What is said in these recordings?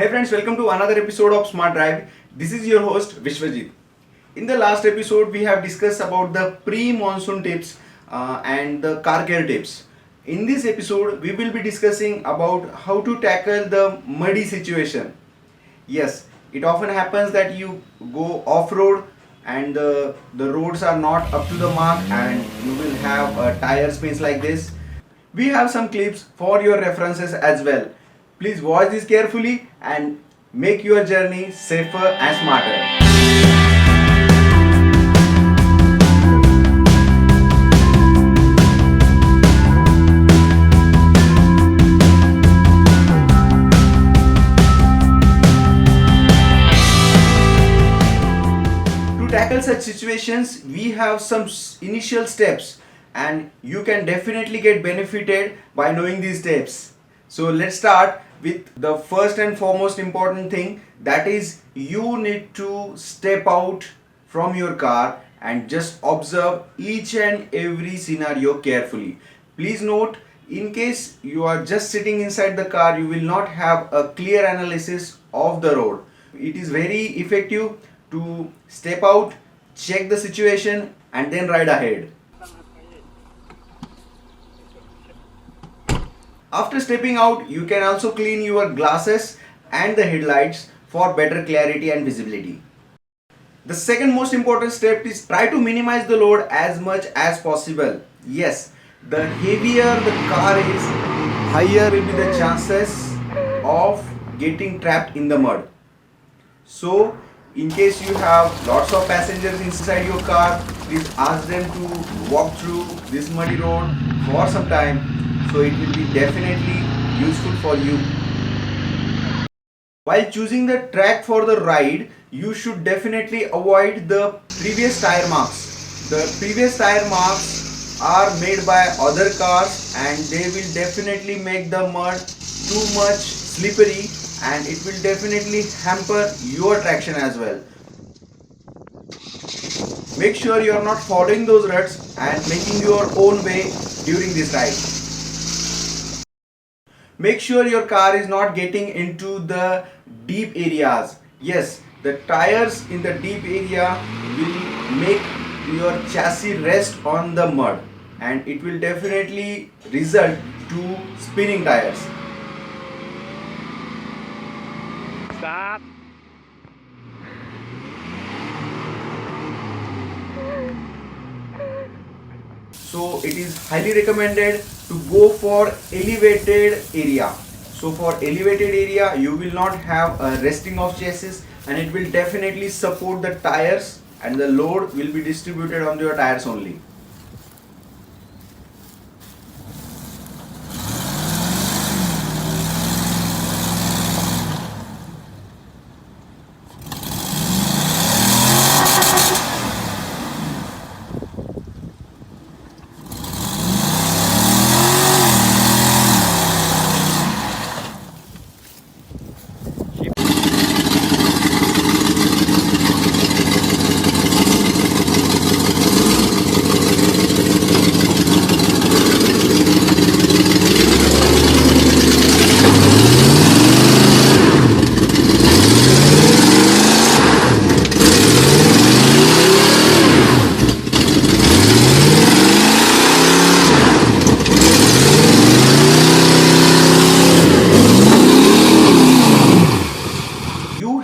Hey friends, welcome to another episode of Smart Drive. This is your host Vishwajit. In the last episode, we have discussed about the pre-monsoon tips and the car care tips. In this episode, we will be discussing about how to tackle the muddy situation. Yes, it often happens that you go off-road and the roads are not up to the mark and you will have tire spins like this. We have some clips for your references as well. Please watch this carefully and make your journey safer and smarter. To tackle such situations, we have some initial steps and you can definitely get benefited by knowing these steps. So let's start with the first and foremost important thing, that is you need to step out from your car and just observe each and every scenario carefully. Please note, in case you are just sitting inside the car, you will not have a clear analysis of the road. It is very effective to step out, check the situation and then ride ahead. After stepping out, you can also clean your glasses and the headlights for better clarity and visibility. The second most important step is try to minimize the load as much as possible. Yes, the heavier the car is, higher will be the chances of getting trapped in the mud. So, in case you have lots of passengers inside your car, please ask them to walk through this muddy road for some time, so it will be definitely useful for you. While choosing the track for the ride, you should definitely avoid the previous tire marks. The previous tire marks are made by other cars and they will definitely make the mud too much slippery and it will definitely hamper your traction as well. Make sure you are not following those ruts and making your own way during this ride. Make sure your car is not getting into the deep areas. Yes, the tires in the deep area will make your chassis rest on the mud and it will definitely result to spinning tires. Stop. So it is highly recommended to go for elevated area. So for elevated area, you will not have a resting of chassis and it will definitely support the tires and the load will be distributed on your tires only.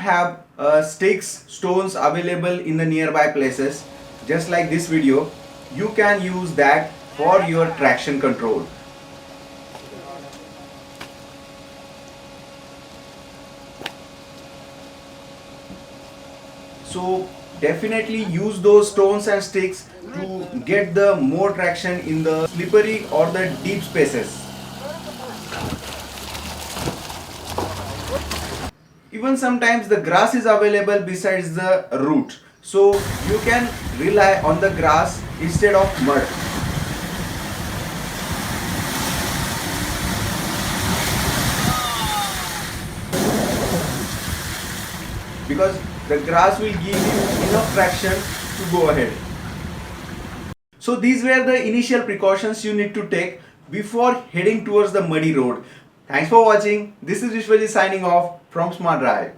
Have sticks, stones available in the nearby places, just like this video, you can use that for your traction control. So definitely use those stones and sticks to get the more traction in the slippery or the deep spaces. Even sometimes the grass is available besides the route, so you can rely on the grass instead of mud. Because the grass will give you enough traction to go ahead. So these were the initial precautions you need to take before heading towards the muddy road. Thanks for watching. This is Vishwajit signing off from SMARTDrive.